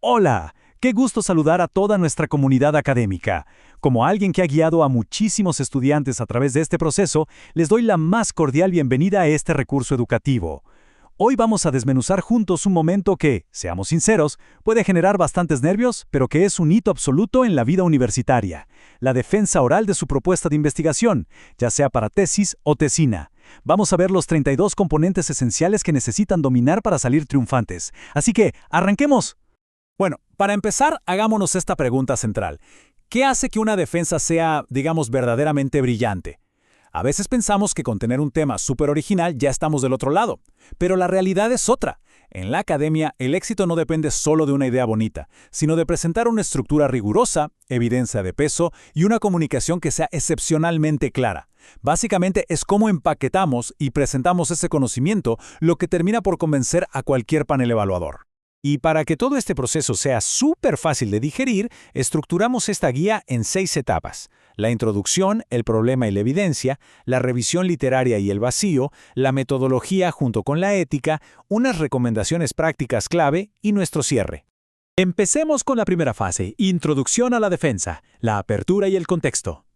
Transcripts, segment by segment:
Hola, qué gusto saludar a toda nuestra comunidad académica. Como alguien que ha guiado a muchísimos estudiantes a través de este proceso, les doy la más cordial bienvenida a este recurso educativo. Hoy vamos a desmenuzar juntos un momento que, seamos sinceros, puede generar bastantes nervios, pero que es un hito absoluto en la vida universitaria: la defensa oral de su propuesta de investigación, ya sea para tesis o tesina. Vamos a ver los 32 componentes esenciales que necesitan dominar para salir triunfantes. Así que, ¡arranquemos! Bueno, para empezar, hagámonos esta pregunta central. ¿Qué hace que una defensa sea, digamos, verdaderamente brillante? A veces pensamos que con tener un tema súper original ya estamos del otro lado, pero la realidad es otra. En la academia, el éxito no depende solo de una idea bonita, sino de presentar una estructura rigurosa, evidencia de peso y una comunicación que sea excepcionalmente clara. Básicamente es cómo empaquetamos y presentamos ese conocimiento lo que termina por convencer a cualquier panel evaluador. Y para que todo este proceso sea súper fácil de digerir, estructuramos esta guía en 6 etapas: la introducción, el problema y la evidencia, la revisión literaria y el vacío, la metodología junto con la ética, unas recomendaciones prácticas clave y nuestro cierre. Empecemos con la primera fase: introducción a la defensa, la apertura y el contexto.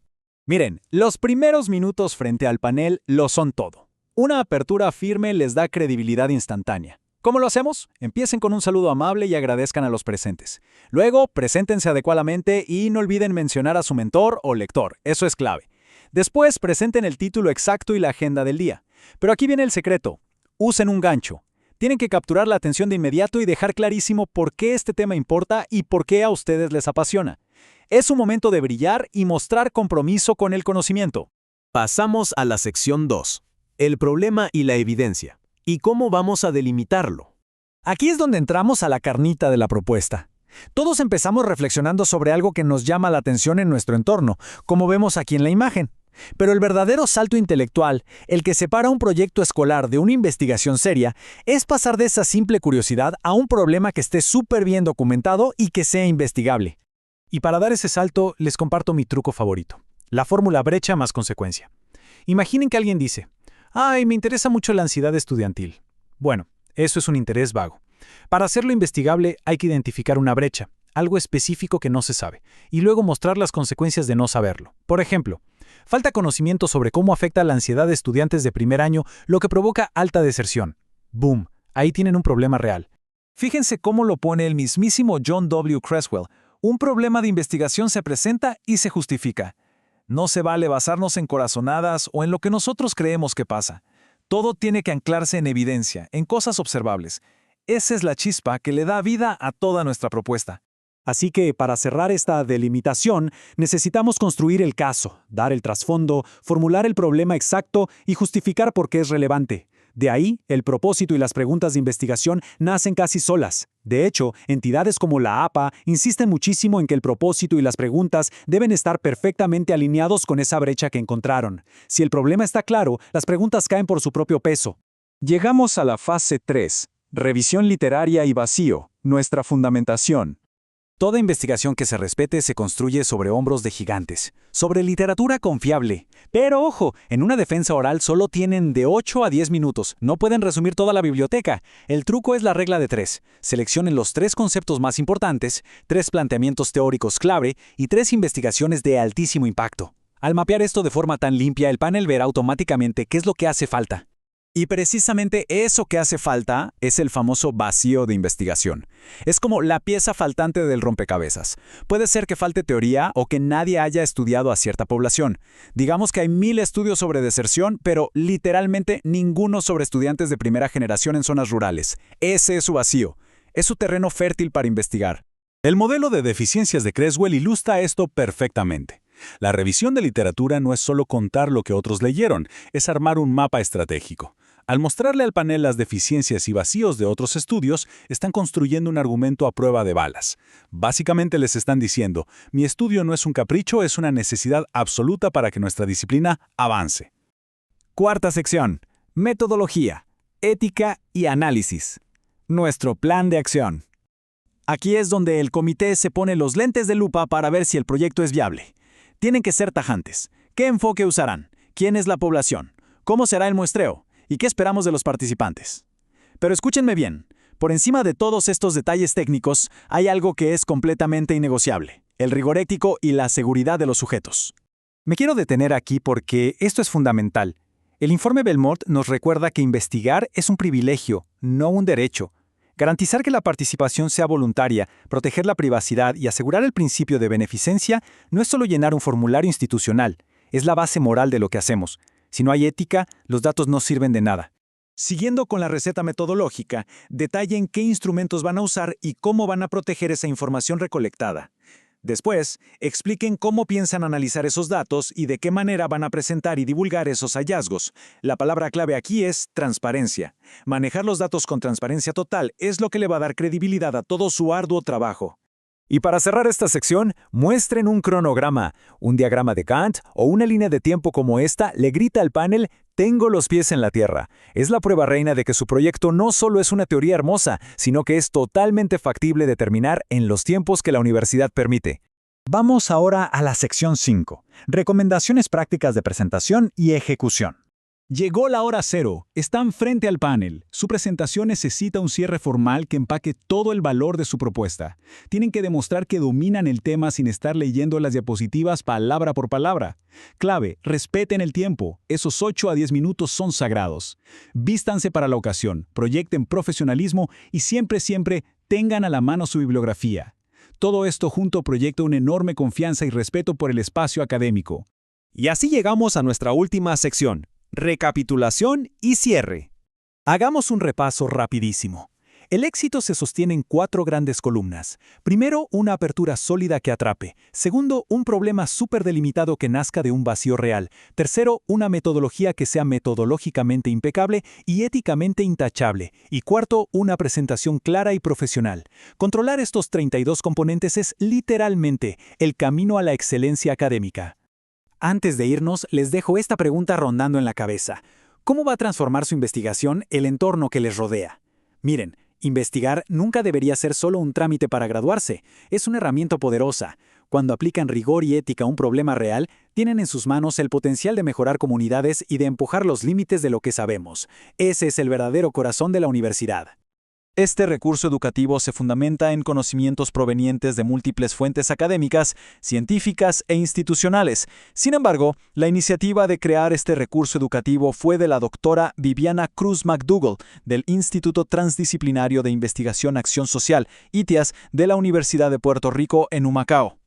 Miren, los primeros minutos frente al panel lo son todo. Una apertura firme les da credibilidad instantánea. ¿Cómo lo hacemos? Empiecen con un saludo amable y agradezcan a los presentes. Luego, preséntense adecuadamente y no olviden mencionar a su mentor o lector, eso es clave. Después, presenten el título exacto y la agenda del día. Pero aquí viene el secreto: usen un gancho. Tienen que capturar la atención de inmediato y dejar clarísimo por qué este tema importa y por qué a ustedes les apasiona. Es un momento de brillar y mostrar compromiso con el conocimiento. Pasamos a la sección 2, el problema y la evidencia. ¿Y cómo vamos a delimitarlo? Aquí es donde entramos a la carnita de la propuesta. Todos empezamos reflexionando sobre algo que nos llama la atención en nuestro entorno, como vemos aquí en la imagen. Pero el verdadero salto intelectual, el que separa un proyecto escolar de una investigación seria, es pasar de esa simple curiosidad a un problema que esté súper bien documentado y que sea investigable. Y para dar ese salto, les comparto mi truco favorito: la fórmula brecha más consecuencia. Imaginen que alguien dice: «Ay, me interesa mucho la ansiedad estudiantil». Bueno, eso es un interés vago. Para hacerlo investigable hay que identificar una brecha, algo específico que no se sabe, y luego mostrar las consecuencias de no saberlo. Por ejemplo, falta conocimiento sobre cómo afecta la ansiedad de estudiantes de primer año, lo que provoca alta deserción. ¡Boom! Ahí tienen un problema real. Fíjense cómo lo pone el mismísimo John W. Creswell. Un problema de investigación se presenta y se justifica. No se vale basarnos en corazonadas o en lo que nosotros creemos que pasa. Todo tiene que anclarse en evidencia, en cosas observables. Esa es la chispa que le da vida a toda nuestra propuesta. Así que, para cerrar esta delimitación, necesitamos construir el caso, dar el trasfondo, formular el problema exacto y justificar por qué es relevante. De ahí, el propósito y las preguntas de investigación nacen casi solas. De hecho, entidades como la APA insisten muchísimo en que el propósito y las preguntas deben estar perfectamente alineados con esa brecha que encontraron. Si el problema está claro, las preguntas caen por su propio peso. Llegamos a la fase 3, revisión literaria y vacío, nuestra fundamentación. Toda investigación que se respete se construye sobre hombros de gigantes, sobre literatura confiable. Pero ojo, en una defensa oral solo tienen de 8 a 10 minutos, no pueden resumir toda la biblioteca. El truco es la regla de 3. Seleccionen los 3 conceptos más importantes, 3 planteamientos teóricos clave y 3 investigaciones de altísimo impacto. Al mapear esto de forma tan limpia, el panel verá automáticamente qué es lo que hace falta. Y precisamente eso que hace falta es el famoso vacío de investigación. Es como la pieza faltante del rompecabezas. Puede ser que falte teoría o que nadie haya estudiado a cierta población. Digamos que hay 1000 estudios sobre deserción, pero literalmente ninguno sobre estudiantes de primera generación en zonas rurales. Ese es su vacío. Es su terreno fértil para investigar. El modelo de deficiencias de Creswell ilustra esto perfectamente. La revisión de literatura no es solo contar lo que otros leyeron, es armar un mapa estratégico. Al mostrarle al panel las deficiencias y vacíos de otros estudios, están construyendo un argumento a prueba de balas. Básicamente les están diciendo: mi estudio no es un capricho, es una necesidad absoluta para que nuestra disciplina avance. Cuarta sección: metodología, ética y análisis. Nuestro plan de acción. Aquí es donde el comité se pone los lentes de lupa para ver si el proyecto es viable. Tienen que ser tajantes. ¿Qué enfoque usarán? ¿Quién es la población? ¿Cómo será el muestreo? ¿Y qué esperamos de los participantes? Pero escúchenme bien. Por encima de todos estos detalles técnicos, hay algo que es completamente innegociable: el rigor ético y la seguridad de los sujetos. Me quiero detener aquí porque esto es fundamental. El informe Belmont nos recuerda que investigar es un privilegio, no un derecho. Garantizar que la participación sea voluntaria, proteger la privacidad y asegurar el principio de beneficencia no es solo llenar un formulario institucional, es la base moral de lo que hacemos. Si no hay ética, los datos no sirven de nada. Siguiendo con la receta metodológica, detallen qué instrumentos van a usar y cómo van a proteger esa información recolectada. Después, expliquen cómo piensan analizar esos datos y de qué manera van a presentar y divulgar esos hallazgos. La palabra clave aquí es transparencia. Manejar los datos con transparencia total es lo que le va a dar credibilidad a todo su arduo trabajo. Y para cerrar esta sección, muestren un cronograma, un diagrama de Gantt o una línea de tiempo como esta le grita al panel: tengo los pies en la tierra. Es la prueba reina de que su proyecto no solo es una teoría hermosa, sino que es totalmente factible de terminar en los tiempos que la universidad permite. Vamos ahora a la sección 5, recomendaciones prácticas de presentación y ejecución. Llegó la hora cero. Están frente al panel. Su presentación necesita un cierre formal que empaque todo el valor de su propuesta. Tienen que demostrar que dominan el tema sin estar leyendo las diapositivas palabra por palabra. Clave: respeten el tiempo. Esos 8 a 10 minutos son sagrados. Vístanse para la ocasión, proyecten profesionalismo y siempre tengan a la mano su bibliografía. Todo esto junto proyecta una enorme confianza y respeto por el espacio académico. Y así llegamos a nuestra última sección: recapitulación y cierre. Hagamos un repaso rapidísimo. El éxito se sostiene en 4 grandes columnas. Primero, una apertura sólida que atrape. Segundo, un problema súper delimitado que nazca de un vacío real. Tercero, una metodología que sea metodológicamente impecable y éticamente intachable. Y cuarto, una presentación clara y profesional. Controlar estos 32 componentes es literalmente el camino a la excelencia académica. Antes de irnos, les dejo esta pregunta rondando en la cabeza. ¿Cómo va a transformar su investigación el entorno que les rodea? Miren, investigar nunca debería ser solo un trámite para graduarse. Es una herramienta poderosa. Cuando aplican rigor y ética a un problema real, tienen en sus manos el potencial de mejorar comunidades y de empujar los límites de lo que sabemos. Ese es el verdadero corazón de la universidad. Este recurso educativo se fundamenta en conocimientos provenientes de múltiples fuentes académicas, científicas e institucionales. Sin embargo, la iniciativa de crear este recurso educativo fue de la doctora Viviana Cruz McDougall, del Instituto Transdisciplinario de Investigación Acción Social, ITIAS, de la Universidad de Puerto Rico en Humacao.